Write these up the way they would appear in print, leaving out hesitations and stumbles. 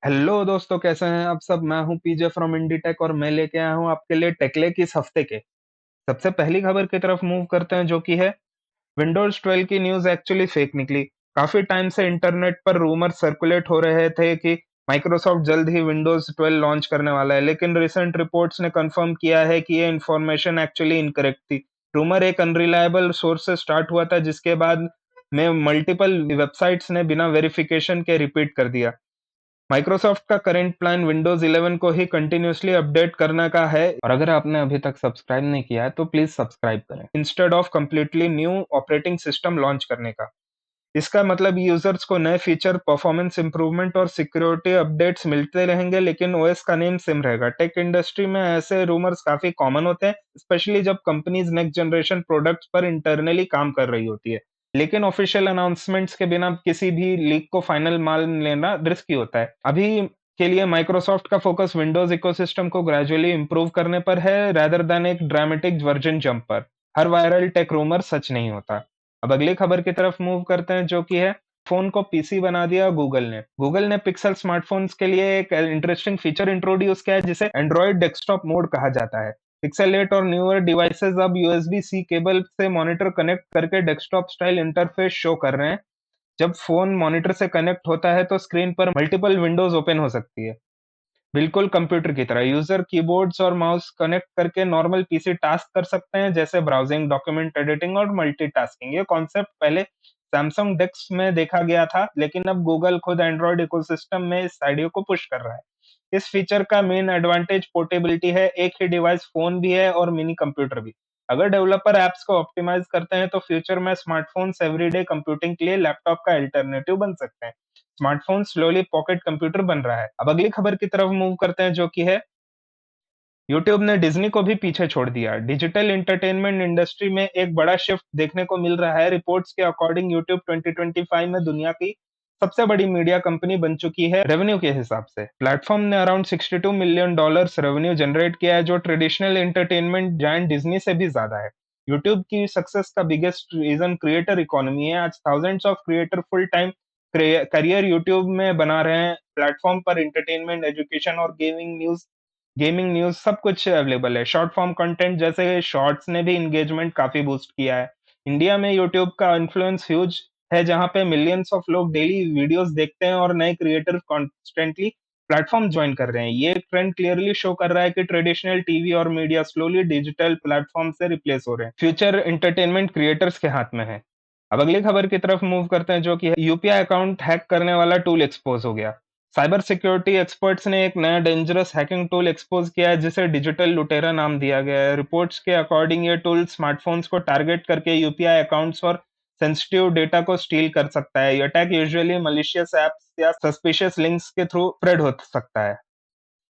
Hello दोस्तों, कैसे हैं आप सब। मैं हूं पीजे फ्रॉम इंडी टेक और मैं लेके आया हूं आपके लिए टेकलेक इस हफ्ते के सबसे पहली खबर की तरफ मूव करते हैं, जो कि है विंडोज 12 की न्यूज एक्चुअली फेक निकली। काफी टाइम से इंटरनेट पर रूमर सर्कुलेट हो रहे थे कि माइक्रोसॉफ्ट जल्द ही विंडोज 12 लॉन्च करने वाला है, लेकिन रिसेंट रिपोर्ट्स ने कंफर्म किया है कि ये इन्फॉर्मेशन एक्चुअली इनकरेक्ट थी। रूमर एक अनरिलायबल सोर्स से स्टार्ट हुआ था, जिसके बाद में मल्टीपल वेबसाइट्स ने बिना वेरिफिकेशन के रिपीट कर दिया। माइक्रोसॉफ्ट का करंट प्लान विंडोज 11 को ही कंटिन्यूसली अपडेट करने का है, और अगर आपने अभी तक सब्सक्राइब नहीं किया है तो प्लीज सब्सक्राइब करें instead of completely new operating system launch करने का। इसका मतलब यूजर्स को नए फीचर, परफॉर्मेंस इंप्रूवमेंट और सिक्योरिटी अपडेट्स मिलते रहेंगे, लेकिन ओएस का नेम सेम रहेगा। टेक इंडस्ट्री में ऐसे रूमर्स काफी कॉमन होते हैं, स्पेशली जब कंपनीज नेक्स्ट जनरेशन प्रोडक्ट्स पर इंटरनली काम कर रही होती है। लेकिन ऑफिशियल अनाउंसमेंट्स के बिना किसी भी लीक को फाइनल मान लेना रिस्की होता है। अभी के लिए माइक्रोसॉफ्ट का फोकस विंडोज इकोसिस्टम को ग्रेजुअली इंप्रूव करने पर है, रेदर देन एक ड्रामेटिक वर्जन जंप पर। हर वायरल टेक रूमर सच नहीं होता। अब अगली खबर की तरफ मूव करते हैं, जो कि है फोन को पीसी बना दिया गूगल ने पिक्सल स्मार्टफोन्स के लिए एक इंटरेस्टिंग फीचर इंट्रोड्यूस किया है, जिसे एंड्रॉइड डेस्कटॉप मोड कहा जाता है। पिक्सल 8 और न्यूअर डिवाइसेस अब यूएसबी सी केबल से मॉनिटर कनेक्ट करके डेस्कटॉप स्टाइल इंटरफेस शो कर रहे हैं। जब फोन मॉनिटर से कनेक्ट होता है तो स्क्रीन पर मल्टीपल विंडोज ओपन हो सकती है, बिल्कुल कंप्यूटर की तरह। यूजर कीबोर्ड्स और माउस कनेक्ट करके नॉर्मल पीसी टास्क कर सकते हैं, जैसे ब्राउजिंग, डॉक्यूमेंट एडिटिंग और मल्टीटास्किंग। ये कॉन्सेप्ट पहले सैमसंग डेस्क में देखा गया था, लेकिन अब गूगल खुद एंड्रॉइड इकोसिस्टम में इस आइडिया को पुश कर रहा है। इस फीचर का मेन एडवांटेज पोर्टेबिलिटी है। एक ही डिवाइस फोन भी है और मिनी कंप्यूटर भी। अगर डेवलपर एप्स को ऑप्टिमाइज करते हैं तो फ्यूचर में स्मार्टफोन्स एवरीडे कंप्यूटिंग के लिए लैपटॉप का अल्टरनेटिव बन सकते हैं। स्मार्टफोन स्लोली पॉकेट कंप्यूटर बन रहा है। अब अगली खबर की तरफ मूव करते हैं, जो कि है यूट्यूब ने डिज्नी को भी पीछे छोड़ दिया। डिजिटल एंटरटेनमेंट इंडस्ट्री में एक बड़ा शिफ्ट देखने को मिल रहा है। रिपोर्ट्स के अकॉर्डिंग यूट्यूब 2025 में दुनिया की सबसे बड़ी मीडिया कंपनी बन चुकी है रेवेन्यू के हिसाब से। प्लेटफॉर्म ने अराउंड $62 मिलियन रेवेन्यू जनरेट किया है, जो ट्रेडिशनल एंटरटेनमेंट जायंट डिज्नी से भी ज्यादा है। यूट्यूब की सक्सेस का बिगेस्ट रीजन क्रिएटर इकोनॉमी है। आज thousands of creator full time career YouTube में बना रहे हैं। प्लेटफॉर्म पर एंटरटेनमेंट, एजुकेशन और गेमिंग न्यूज़ सब कुछ अवेलेबल है। शॉर्ट फॉर्म कंटेंट जैसे शॉर्ट्स ने भी एंगेजमेंट काफ़ी बूस्ट किया है। इंडिया में यूट्यूब का इन्फ्लुएंस ह्यूज है, जहाँ पे मिलियंस ऑफ लोग डेली वीडियोस देखते हैं और नए क्रिएटर कॉन्स्टेंटली प्लेटफॉर्म ज्वाइन कर रहे हैं। ये ट्रेंड क्लियरली शो कर रहा है कि ट्रेडिशनल टीवी और मीडिया स्लोली डिजिटल प्लेटफॉर्म से रिप्लेस हो रहे हैं। फ्यूचर एंटरटेनमेंट क्रिएटर्स के हाथ में है। अब अगली खबर की तरफ मूव करते हैं, जो कि यूपीआई अकाउंट हैक करने वाला टूल एक्सपोज हो गया। साइबर सिक्योरिटी एक्सपर्ट्स ने एक नया डेंजरस हैकिंग टूल एक्सपोज किया है, जिसे डिजिटल लुटेरा नाम दिया गया है। रिपोर्ट्स के अकॉर्डिंग ये टूल स्मार्टफोन्स को टारगेट करके यूपीआई अकाउंट्स और सेंसिटिव डेटा को स्टील कर सकता है। ये अटैक यूजुअली मलिशियस एप्स या सस्पिशियस लिंक्स के थ्रू स्प्रेड हो सकता है।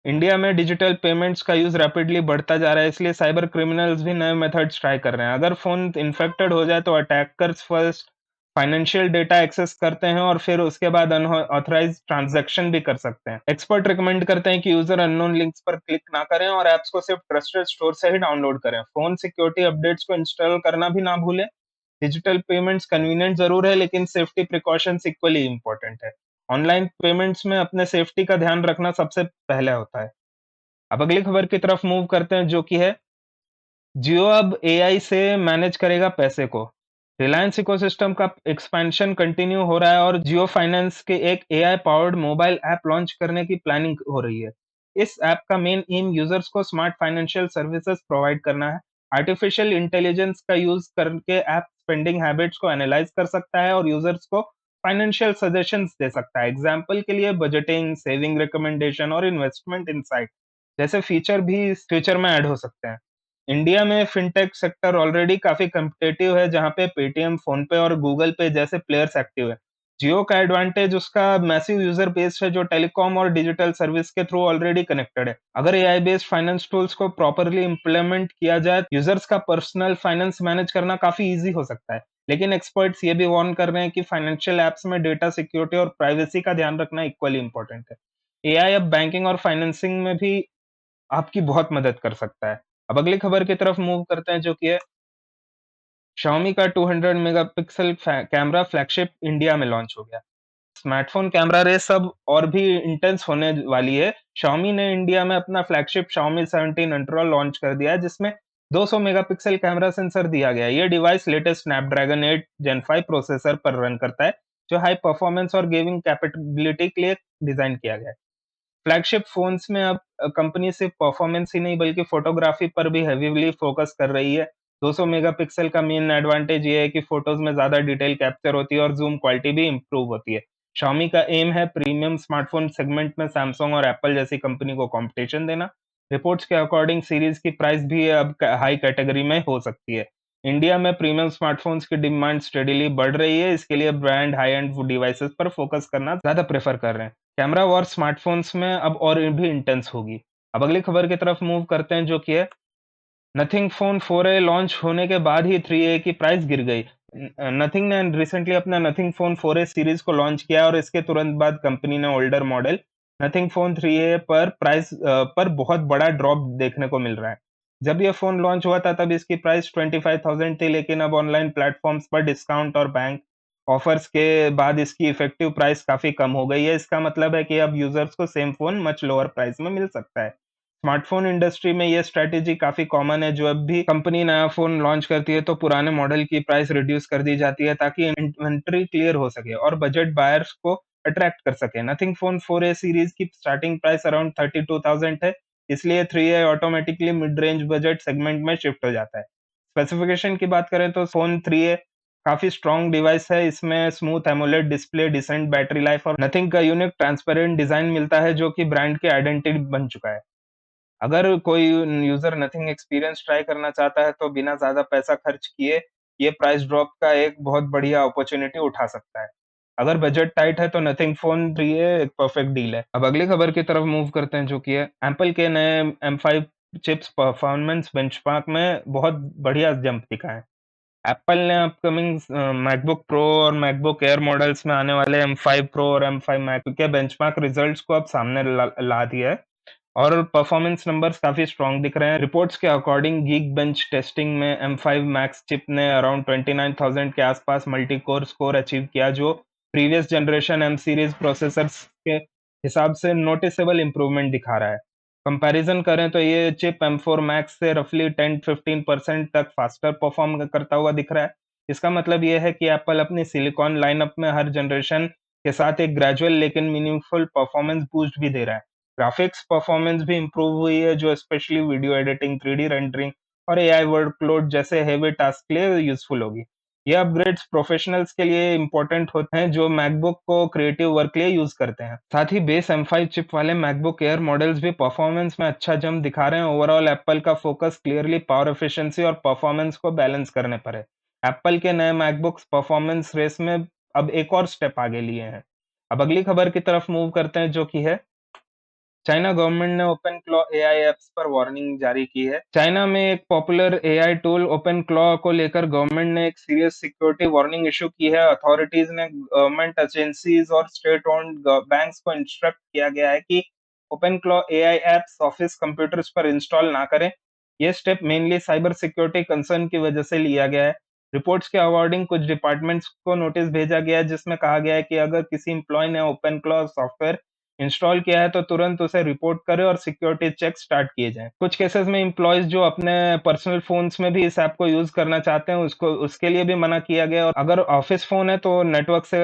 इंडिया में डिजिटल पेमेंट्स का यूज रैपिडली बढ़ता जा रहा है, इसलिए साइबर क्रिमिनल्स भी नए मेथड्स ट्राई कर रहे हैं। अगर फोन इन्फेक्टेड हो जाए तो attackers first financial data access करते हैं और फिर उसके बाद अनऑथराइज्ड ट्रांजैक्शन भी कर सकते हैं। एक्सपर्ट रिकमेंड करते हैं कि यूजर अननोन लिंक्स पर क्लिक ना करें और ऐप्स को सिर्फ ट्रस्टेड स्टोर से ही डाउनलोड करें। फोन सिक्योरिटी अपडेट्स को इंस्टॉल करना भी ना भूलें। डिजिटल पेमेंट्स कन्वीनियंट जरूर है, लेकिन सेफ्टी प्रिकॉशंस इक्वली इंपॉर्टेंट है। ऑनलाइन पेमेंट्स में अपने सेफ्टी का ध्यान रखना सबसे पहले होता है। अब अगली खबर की तरफ मूव करते हैं, जो कि है जियो अब एआई से मैनेज करेगा पैसे को। रिलायंस इकोसिस्टम का एक्सपेंशन कंटिन्यू हो रहा है और जियो फाइनेंस के एक AI powered mobile app launch करने की प्लानिंग हो रही है। इस ऐप का मेन एम यूजर्स को स्मार्ट फाइनेंशियल सर्विसेज प्रोवाइड करना है। आर्टिफिशियल इंटेलिजेंस का यूज करके ऐप स्पेंडिंग हैबिट्स को एनालाइज कर सकता है और यूजर्स को फाइनेंशियल सजेशंस दे सकता है। एग्जाम्पल के लिए बजटिंग, सेविंग रिकमेंडेशन और इन्वेस्टमेंट इंसाइट जैसे फीचर भी इस फ्यूचर में ऐड हो सकते हैं। इंडिया में फिनटेक सेक्टर ऑलरेडी काफी कम्पिटेटिव है, जहाँ पे पेटीएम, फोन पे और गूगल पे जैसे प्लेयर्स एक्टिव है। जियो का एडवांटेज उसका मैसिव यूजर बेस है, जो टेलीकॉम और डिजिटल सर्विस के थ्रू ऑलरेडी कनेक्टेड है। अगर एआई बेस्ड फाइनेंस टूल्स को प्रॉपरली इंप्लीमेंट किया जाए, यूजर्स का पर्सनल फाइनेंस मैनेज करना काफी इजी हो सकता है। लेकिन एक्सपर्ट्स ये भी वार्न कर रहे हैं कि फाइनेंशियल एप्स में डेटा सिक्योरिटी और प्राइवेसी का ध्यान रखना इक्वली इंपॉर्टेंट है। एआई अब बैंकिंग और फाइनेंसिंग में भी आपकी बहुत मदद कर सकता है। अब अगली खबर की तरफ मूव करते हैं, जो कि है Xiaomi का 200 मेगापिक्सल कैमरा फ्लैगशिप इंडिया में लॉन्च हो गया। स्मार्टफ़ोन कैमरा रेस अब और भी इंटेंस होने वाली है। Xiaomi ने इंडिया में अपना फ्लैगशिप Xiaomi 17 अल्ट्रा लॉन्च कर दिया है, जिसमें 200 मेगापिक्सल कैमरा सेंसर दिया गया है। ये डिवाइस लेटेस्ट स्नैपड्रैगन 8 जेन 5 प्रोसेसर पर रन करता है, जो हाई परफॉर्मेंस और गेमिंग कैपेबिलिटी के लिए डिज़ाइन किया गया है। फ्लैगशिप फ़ोन्स में अब कंपनी सिर्फ परफॉर्मेंस ही नहीं बल्कि फ़ोटोग्राफ़ी पर भी हेवीली फ़ोकस कर रही है। 200 मेगापिक्सल का मेन एडवांटेज ये है कि फ़ोटोज़ में ज़्यादा डिटेल कैप्चर होती है और ज़ूम क्वालिटी भी इम्प्रूव होती है। Xiaomi का एम है प्रीमियम स्मार्टफ़ोन सेगमेंट में सैमसंग और एप्पल जैसी कंपनी को कॉम्पिटिशन देना। रिपोर्ट्स के अकॉर्डिंग सीरीज़ की प्राइस भी अब हाई कैटेगरी में हो सकती है। इंडिया में प्रीमियम स्मार्टफ़ोन्स की डिमांड स्टेडीली बढ़ रही है, इसके लिए ब्रांड हाई एंड डिवाइसेज़ पर फ़ोकस करना ज़्यादा प्रेफ़र कर रहे हैं। कैमरा वॉर स्मार्टफ़ोन्स में अब और भी इंटेंस होगी। अब अगली खबर की तरफ मूव करते हैं जो कि है नथिंग फ़ोन 4A लॉन्च होने के बाद ही 3A की प्राइस गिर गई। नथिंग ने रिसेंटली अपना नथिंग फ़ोन 4A सीरीज़ को लॉन्च किया और इसके तुरंत बाद कंपनी ने older model nothing phone 3A पर पर बहुत बड़ा ड्रॉप देखने को मिल रहा है। जब ये फ़ोन लॉन्च हुआ था तब इसकी प्राइस 25,000 थी, लेकिन अब ऑनलाइन प्लेटफ़ॉर्म्स पर डिस्काउंट और बैंक ऑफर्स के बाद इसकी इफ़ेक्टिव प्राइस काफ़ी कम हो गई है। इसका मतलब है कि अब यूज़र्स को same phone much lower price में मिल सकता है। स्मार्टफ़ोन इंडस्ट्री में ये स्ट्रैटेजी काफ़ी कॉमन है, जब भी कंपनी नया फ़ोन लॉन्च करती है तो पुराने मॉडल की प्राइस रिड्यूस कर दी जाती है ताकि इन्वेंटरी क्लियर हो सके और बजट बायर्स को अट्रैक्ट कर सके। नथिंग फ़ोन 4A सीरीज़ की स्टार्टिंग प्राइस अराउंड 32,000 है, इसलिए 3A automatically mid range budget segment में शिफ्ट हो जाता है। स्पेसिफ़िकेशन की बात करें तो फ़ोन 3A काफ़ी स्ट्रॉन्ग डिवाइस है, इसमें smooth AMOLED display, decent battery life और नथिंग का यूनिक ट्रांसपेरेंट डिज़ाइन मिलता है जो कि ब्रांड की आइडेंटिटी बन चुका है। अगर कोई यूज़र नथिंग एक्सपीरियंस ट्राई करना चाहता है तो बिना ज़्यादा पैसा खर्च किए ये प्राइस ड्रॉप का एक बहुत बढ़िया अपॉर्च्युनिटी उठा सकता है। अगर बजट टाइट है तो नथिंग फ़ोन 3A एक परफेक्ट डील है। अब अगली खबर की तरफ मूव करते हैं जो कि है एप्पल के नए M5 चिप्स परफॉर्मेंस बेंचमार्क में बहुत बढ़िया जंप दिखा है। एप्पल ने अपकमिंग मैकबुक प्रो और मैकबुक एयर मॉडल्स में आने वाले M5 प्रो और M5 मैक के बेंचमार्क रिजल्ट्स को अब सामने ला दिया है और परफॉर्मेंस नंबर्स काफ़ी स्ट्रॉन्ग दिख रहे हैं। रिपोर्ट्स के अकॉर्डिंग गीक बेंच टेस्टिंग में M5 मैक्स चिप ने अराउंड 29,000 के आसपास मल्टी कोर स्कोर अचीव किया, जो previous generation M series processors के हिसाब से नोटिसेबल इंप्रूवमेंट दिखा रहा है। कंपैरिजन करें तो ये चिप M4 मैक्स से रफली 10-15% तक फास्टर परफॉर्म करता हुआ दिख रहा है। इसका मतलब ये है कि एप्पल अपनी सिलिकॉन लाइनअप में हर जनरेशन के साथ एक ग्रेजुअल लेकिन मीनिंगफुल परफॉर्मेंस बूस्ट भी दे रहा है। ग्राफिक्स परफॉर्मेंस भी इम्प्रूव हुई है, जो specially video editing, 3D rendering और एआई वर्कलोड जैसे हेवी टास्क के लिए यूजफुल होगी। ये अपग्रेड्स प्रोफेशनल्स के लिए इंपॉर्टेंट होते हैं जो मैकबुक को क्रिएटिव वर्क के लिए यूज करते हैं। साथ ही बेस M5 चिप वाले मैकबुक एयर मॉडल्स भी परफॉर्मेंस में अच्छा जंप दिखा रहे हैं। ओवरऑल एप्पल का फोकस क्लियरली पावर एफिशिएंसी और परफॉर्मेंस को बैलेंस करने पर है। एप्पल के नए मैकबुक्स परफॉर्मेंस रेस में अब एक और स्टेप आगे लिए हैं। अब अगली खबर की तरफ मूव करते हैं जो कि है चाइना गवर्नमेंट ने ओपन क्लॉ एआई ऐप्स पर वार्निंग जारी की है। चाइना में एक popular AI tool Open Claw को लेकर गवर्नमेंट ने एक सीरियस सिक्योरिटी वार्निंग इशू की है। अथॉरिटीज ने गवर्नमेंट एजेंसीज और स्टेट ओन्ड बैंक्स को इंस्ट्रक्ट किया गया है कि Open Claw AI apps office computers पर इंस्टॉल ना करें। ये step mainly cyber security concern की वजह से लिया गया है। रिपोर्ट्स के अकॉर्डिंग कुछ डिपार्टमेंट्स को नोटिस भेजा गया है जिसमें कहा गया है कि अगर किसी एम्प्लॉय ने ओपन क्लॉ सॉफ्टवेयर इंस्टॉल किया है तो तुरंत उसे रिपोर्ट करें और सिक्योरिटी चेक स्टार्ट किए जाएँ। कुछ केसेस में एम्प्लॉइज़ जो अपने पर्सनल फ़ोन्स में भी इस ऐप को यूज़ करना चाहते हैं, उसको उसके लिए भी मना किया गया है और अगर ऑफ़िस फ़ोन है तो नेटवर्क से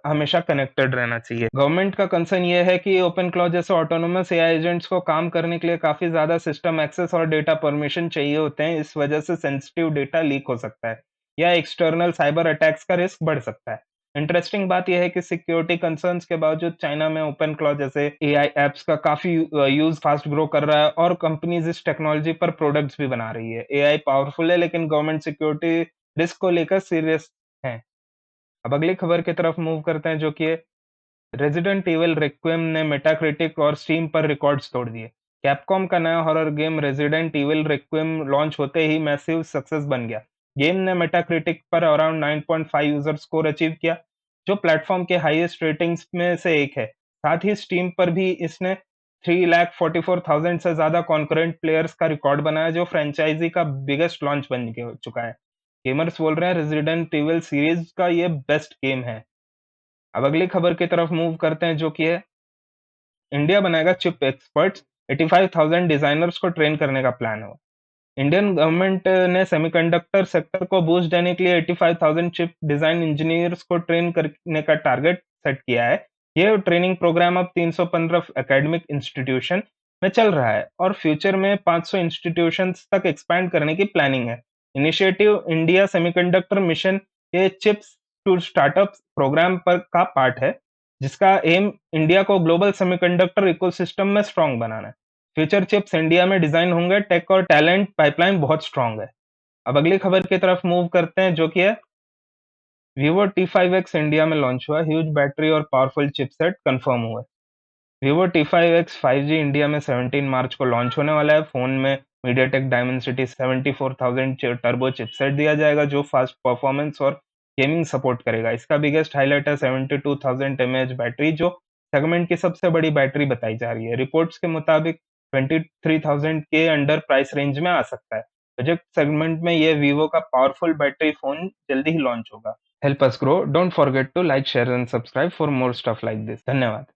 हमेशा कनेक्टेड रहना चाहिए। गवर्नमेंट का कंसर्न ये है कि ओपन क्लॉ जैसे ऑटोनोमस एआई एजेंट्स को काम करने के लिए काफ़ी ज़्यादा सिस्टम एक्सेस और डेटा परमिशन चाहिए होते हैं। इस वजह से सेंसिटिव डेटा लीक हो सकता है या एक्सटर्नल साइबर अटैक्स का रिस्क बढ़ सकता है। इंटरेस्टिंग बात यह है कि सिक्योरिटी कंसर्न्स के बावजूद चाइना में ओपन क्लॉ जैसे एआई ऐप्स का काफ़ी यूज़ फास्ट ग्रो कर रहा है और कंपनीज़ इस टेक्नोलॉजी पर प्रोडक्ट्स भी बना रही है। एआई पावरफुल है लेकिन गवर्नमेंट सिक्योरिटी रिस्क को लेकर सीरियस है। अब अगली खबर की तरफ मूव करते हैं जो कि रेजिडेंट इविल रिक्विएम ने मेटाक्रिटिक और स्टीम पर रिकॉर्ड्स तोड़ दिए। कैपकॉम का नया horror game Resident Evil Requiem launch होते ही मैसिव सक्सेस बन गया। गेम ने मेटाक्रिटिक पर अराउंड 9.5 यूजर स्कोर अचीव किया, जो प्लेटफॉर्म के हाईएस्ट रेटिंग्स में से एक है। साथ ही स्टीम पर भी इसने 3,44,000 से ज्यादा कॉन्करेंट प्लेयर्स का रिकॉर्ड बनाया, जो फ्रेंचाइजी का बिगेस्ट लॉन्च बन चुका है। गेमर्स बोल रहे हैं रेजिडेंट इविल सीरीज का ये बेस्ट गेम है। अब अगली खबर की तरफ मूव करते हैं जो कि है इंडिया बनाएगा चिप एक्सपर्ट्स, 85,000 डिजाइनर्स को ट्रेन करने का प्लान है। इंडियन गवर्नमेंट ने सेमीकंडक्टर सेक्टर को बूस्ट देने के लिए 85,000 चिप डिजाइन इंजीनियर्स को ट्रेन करने का टारगेट सेट किया है। ये ट्रेनिंग प्रोग्राम अब 315 एकेडमिक इंस्टीट्यूशन में चल रहा है और फ्यूचर में 500 इंस्टीट्यूशंस तक एक्सपैंड करने की प्लानिंग है। इनिशिएटिव इंडिया सेमीकंडक्टर मिशन के चिप्स टू स्टार्टअप प्रोग्राम पर का पार्ट है, जिसका एम इंडिया को ग्लोबल सेमीकंडक्टर इकोसिस्टम में स्ट्रांग बनाना है। फ्यूचर चिप्स इंडिया में डिजाइन होंगे, टेक और टैलेंट पाइपलाइन बहुत स्ट्रांग है। अब अगली खबर की तरफ मूव करते हैं जो कि है Vivo T5X इंडिया में लॉन्च हुआ, ह्यूज बैटरी और पावरफुल चिपसेट कंफर्म हुआ है। Vivo T5X 5G इंडिया में 17 मार्च को लॉन्च होने वाला है। फोन में MediaTek Dimensity 74,000 टर्बो चिपसेट दिया जाएगा जो फास्ट परफॉर्मेंस और गेमिंग सपोर्ट करेगा। इसका बिगेस्ट हाईलाइट है 72,000 mAh बैटरी, जो सेगमेंट की सबसे बड़ी बैटरी बताई जा रही है। रिपोर्ट्स के मुताबिक 23,000 के अंडर प्राइस रेंज में आ सकता है। बजट सेगमेंट में ये Vivo का पावरफुल बैटरी फोन जल्दी ही लॉन्च होगा। Help us grow. Don't forget to like, share and subscribe for more stuff like this. धन्यवाद।